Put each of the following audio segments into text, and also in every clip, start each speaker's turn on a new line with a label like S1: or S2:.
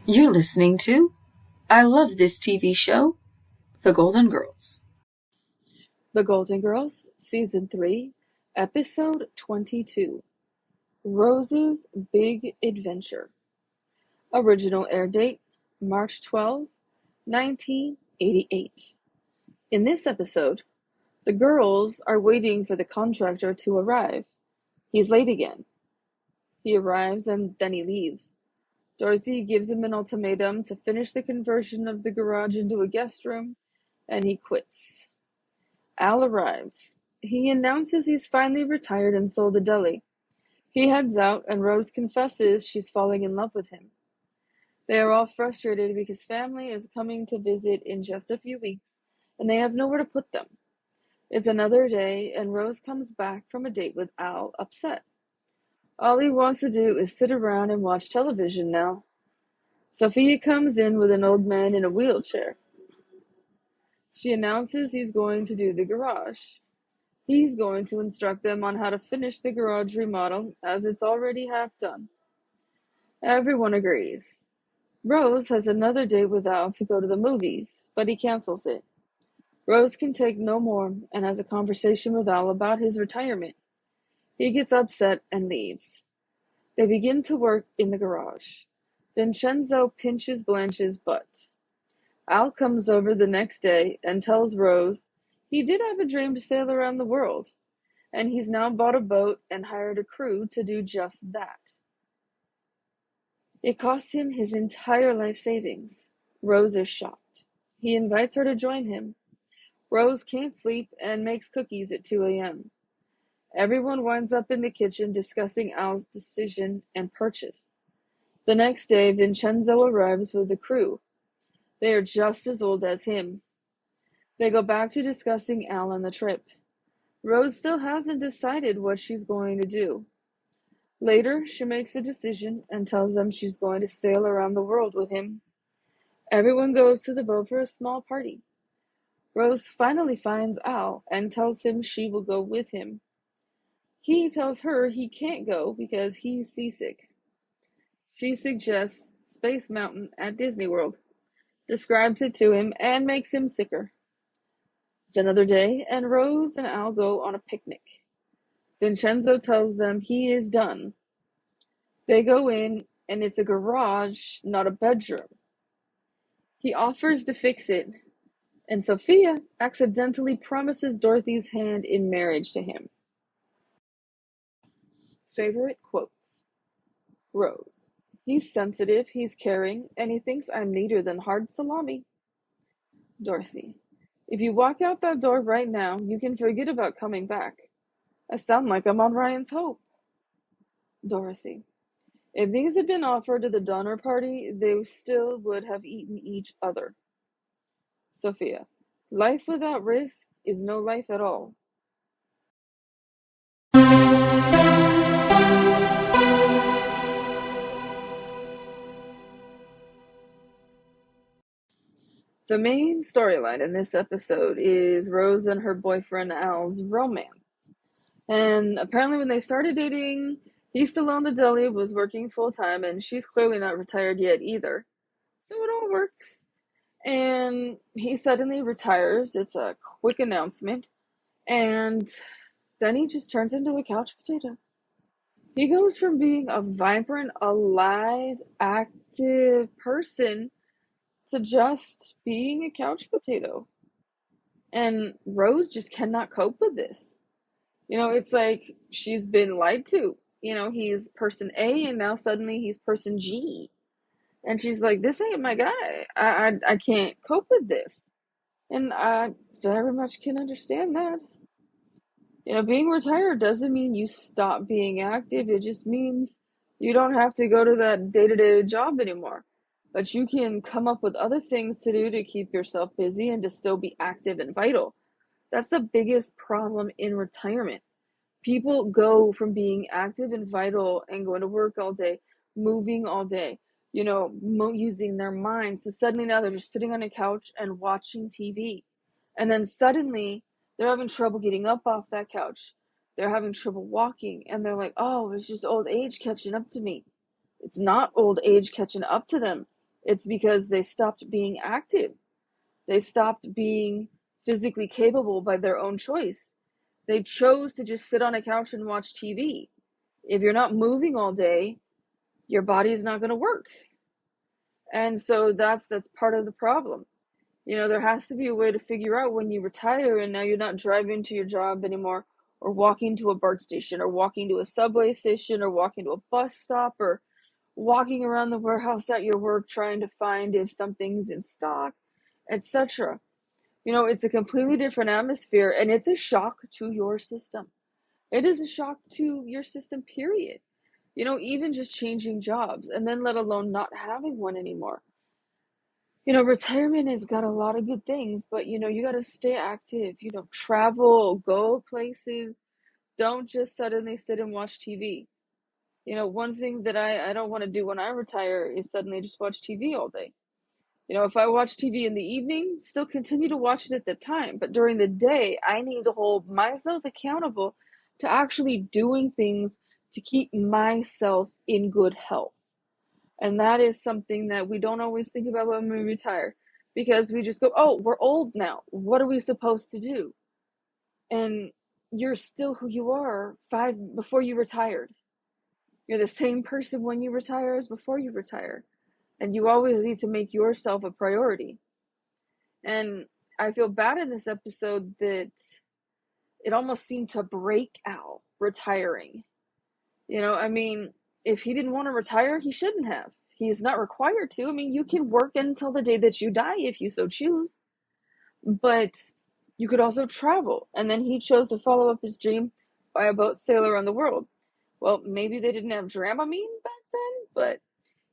S1: You're listening to I Love This TV Show, The Golden Girls.
S2: The Golden Girls, Season 3, Episode 22, Rose's Big Adventure. Original air date, March 12, 1988. In this episode, the girls are waiting for the contractor to arrive. He's late again. He arrives and then he leaves. Dorothy gives him an ultimatum to finish the conversion of the garage into a guest room, and he quits. Al arrives. He announces he's finally retired and sold the deli. He heads out and Rose confesses she's falling in love with him. They are all frustrated because family is coming to visit in just a few weeks and they have nowhere to put them. It's another day and Rose comes back from a date with Al upset. All he wants to do is sit around and watch television now. Sophia comes in with an old man in a wheelchair. She announces he's going to do the garage. He's going to instruct them on how to finish the garage remodel, as it's already half done. Everyone agrees. Rose has another date with Al to go to the movies, but he cancels it. Rose can take no more and has a conversation with Al about his retirement. He gets upset and leaves. They begin to work in the garage. Vincenzo pinches Blanche's butt. Al comes over the next day and tells Rose he did have a dream to sail around the world, and he's now bought a boat and hired a crew to do just that. It costs him his entire life savings. Rose is shocked. He invites her to join him. Rose can't sleep and makes cookies at 2 a.m. Everyone winds up in the kitchen discussing Al's decision and purchase. The next day, Vincenzo arrives with the crew. They are just as old as him. They go back to discussing Al and the trip. Rose still hasn't decided what she's going to do. Later, she makes a decision and tells them she's going to sail around the world with him. Everyone goes to the boat for a small party. Rose finally finds Al and tells him she will go with him. He tells her he can't go because he's seasick. She suggests Space Mountain at Disney World, describes it to him, and makes him sicker. It's another day, and Rose and Al go on a picnic. Vincenzo tells them he is done. They go in, and it's a garage, not a bedroom. He offers to fix it, and Sophia accidentally promises Dorothy's hand in marriage to him. Favorite quotes. Rose. He's sensitive, he's caring, and he thinks I'm neater than hard salami. Dorothy. If you walk out that door right now, you can forget about coming back. I sound like I'm on Ryan's Hope. Dorothy. If these had been offered to the Donner Party, they still would have eaten each other. Sophia. Life without risk is no life at all. The main storyline in this episode is Rose and her boyfriend Al's romance. And apparently when they started dating, he still owned the deli, was working full-time, and she's clearly not retired yet either. So it all works. And he suddenly retires. It's a quick announcement. And then he just turns into a couch potato. He goes from being a vibrant, alive, active person to just being a couch potato. And Rose just cannot cope with this. It's like she's been lied to. He's person A and now suddenly he's person G. And she's like, this ain't my guy. I can't cope with this. And I very much can understand that. Being retired doesn't mean you stop being active. It just means you don't have to go to that day-to-day job anymore. But you can come up with other things to do to keep yourself busy and to still be active and vital. That's the biggest problem in retirement. People go from being active and vital and going to work all day, moving all day, using their minds, to suddenly now they're just sitting on a couch and watching TV. And then suddenly they're having trouble getting up off that couch. They're having trouble walking, and they're like, oh, it's just old age catching up to me. It's not old age catching up to them. It's because they stopped being active. They stopped being physically capable by their own choice. They chose to just sit on a couch and watch TV. If you're not moving all day, your body is not going to work. And so that's part of the problem. There has to be a way to figure out when you retire and now you're not driving to your job anymore, or walking to a BART station, or walking to a subway station, or walking to a bus stop, or walking around the warehouse at your work trying to find if something's in stock, etc. It's a completely different atmosphere, and it's a shock to your system. It is a shock to your system, period. Even just changing jobs, and then let alone not having one anymore. Retirement has got a lot of good things, but you got to stay active, travel, go places. Don't just suddenly sit and watch TV. One thing that I don't want to do when I retire is suddenly just watch TV all day. If I watch TV in the evening, still continue to watch it at the time. But during the day, I need to hold myself accountable to actually doing things to keep myself in good health. And that is something that we don't always think about when we retire, because we just go, oh, we're old now. What are we supposed to do? And you're still who you are before you retired. You're the same person when you retire as before you retire. And you always need to make yourself a priority. And I feel bad in this episode that it almost seemed to break Al retiring. If he didn't want to retire, he shouldn't have. He's not required to. You can work until the day that you die if you so choose. But you could also travel. And then he chose to follow up his dream by a boat sail around the world. Well, maybe they didn't have Dramamine back then, but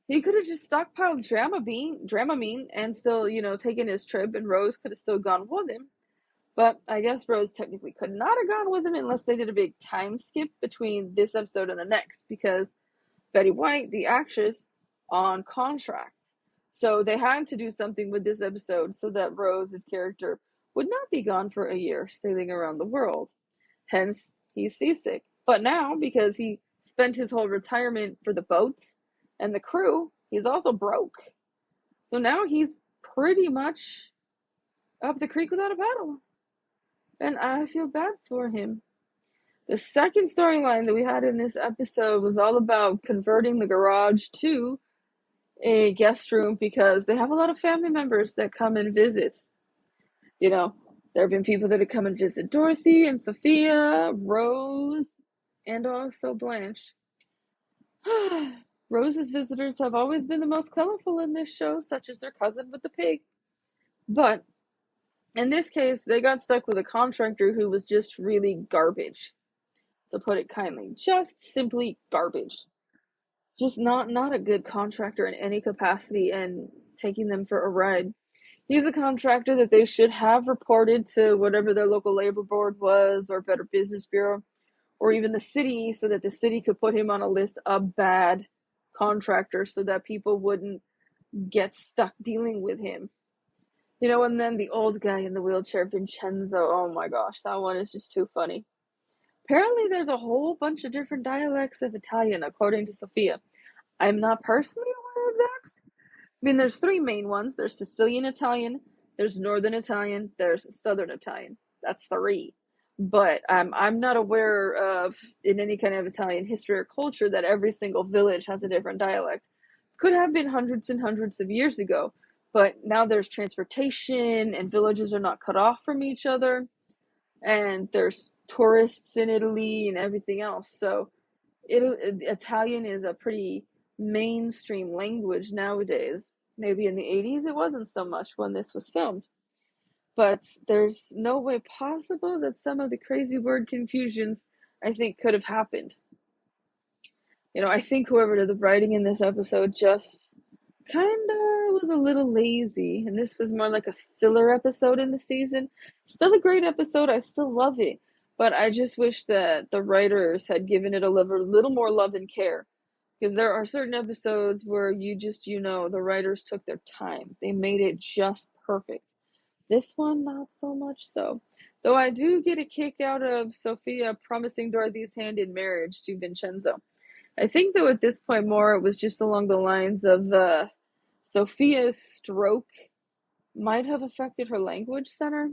S2: he could have just stockpiled Dramamine and still, taken his trip, and Rose could have still gone with him. But I guess Rose technically could not have gone with him unless they did a big time skip between this episode and the next, because Betty White, the actress, on contract. So they had to do something with this episode so that Rose's character would not be gone for a year sailing around the world. Hence, he's seasick. But now, because he spent his whole retirement for the boats and the crew, he's also broke. So now he's pretty much up the creek without a paddle. And I feel bad for him. The second storyline that we had in this episode was all about converting the garage to a guest room, because they have a lot of family members that come and visit. There have been people that have come and visit Dorothy and Sophia, Rose, and also Blanche. Rose's visitors have always been the most colorful in this show, such as their cousin with the pig. But in this case, they got stuck with a contractor who was just really garbage, to put it kindly. Just simply garbage. Just not a good contractor in any capacity, and taking them for a ride. He's a contractor that they should have reported to whatever their local labor board was, or Better Business Bureau, or even the city, so that the city could put him on a list of bad contractors so that people wouldn't get stuck dealing with him. And then the old guy in the wheelchair, Vincenzo, oh my gosh, that one is just too funny. Apparently there's a whole bunch of different dialects of Italian, according to Sophia. I'm not personally aware of that. There's three main ones. There's Sicilian Italian, there's Northern Italian, there's Southern Italian. That's three. But I'm not aware of, in any kind of Italian history or culture, that every single village has a different dialect. Could have been hundreds and hundreds of years ago, but now there's transportation, and villages are not cut off from each other, and there's tourists in Italy and everything else. So Italian is a pretty mainstream language nowadays. Maybe in the 80s it wasn't so much when this was filmed. But there's no way possible that some of the crazy word confusions, I think, could have happened. I think whoever did the writing in this episode just kind of was a little lazy, and this was more like a filler episode in the season. Still a great episode, I still love it, but I just wish that the writers had given it a little more love and care, because there are certain episodes where the writers took their time. They made it just perfect. This one, not so much so. Though I do get a kick out of Sophia promising Dorothy's hand in marriage to Vincenzo. I think, though, at this point more it was just along the lines of Sophia's stroke might have affected her language center,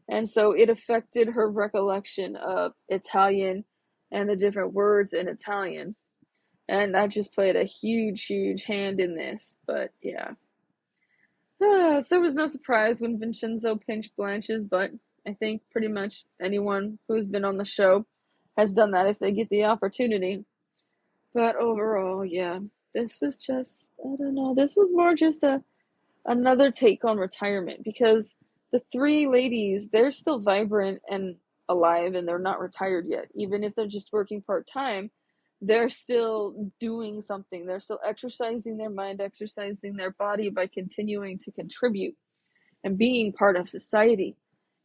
S2: and so it affected her recollection of Italian and the different words in Italian. And that just played a huge, huge hand in this. But yeah. So there was no surprise when Vincenzo pinched Blanche's butt. I think pretty much anyone who's been on the show has done that if they get the opportunity. But overall, yeah, this was just, I don't know, this was more just another take on retirement, because the three ladies, they're still vibrant and alive, and they're not retired yet. Even if they're just working part-time, they're still doing something. They're still exercising their mind, exercising their body by continuing to contribute and being part of society.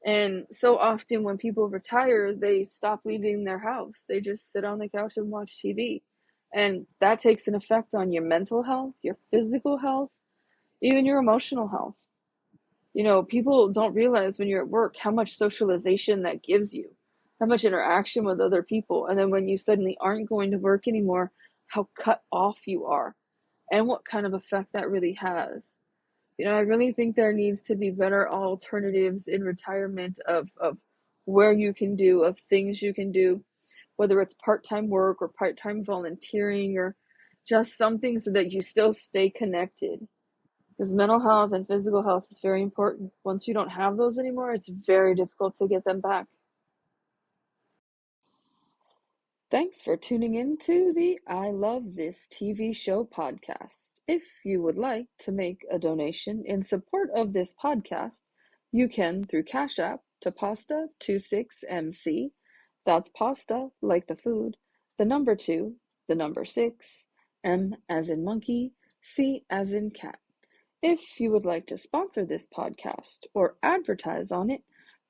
S2: And so often when people retire, they stop leaving their house. They just sit on the couch and watch TV. And that takes an effect on your mental health, your physical health, even your emotional health. People don't realize when you're at work how much socialization that gives you, how much interaction with other people. And then when you suddenly aren't going to work anymore, how cut off you are and what kind of effect that really has. I really think there needs to be better alternatives in retirement of where you can do, of things you can do, whether it's part-time work or part-time volunteering or just something so that you still stay connected. Because mental health and physical health is very important. Once you don't have those anymore, it's very difficult to get them back. Thanks for tuning in to the I Love This TV Show podcast. If you would like to make a donation in support of this podcast, you can through Cash App to Pasta26MC. That's pasta like the food, the number 2, the number 6, M as in monkey, C as in cat. If you would like to sponsor this podcast or advertise on it,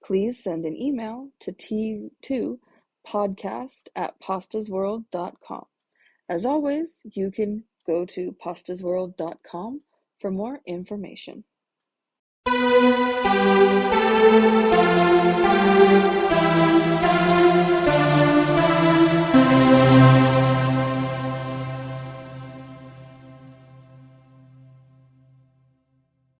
S2: please send an email to t2podcast@pastasworld.com. As always, you can go to pastasworld.com for more information.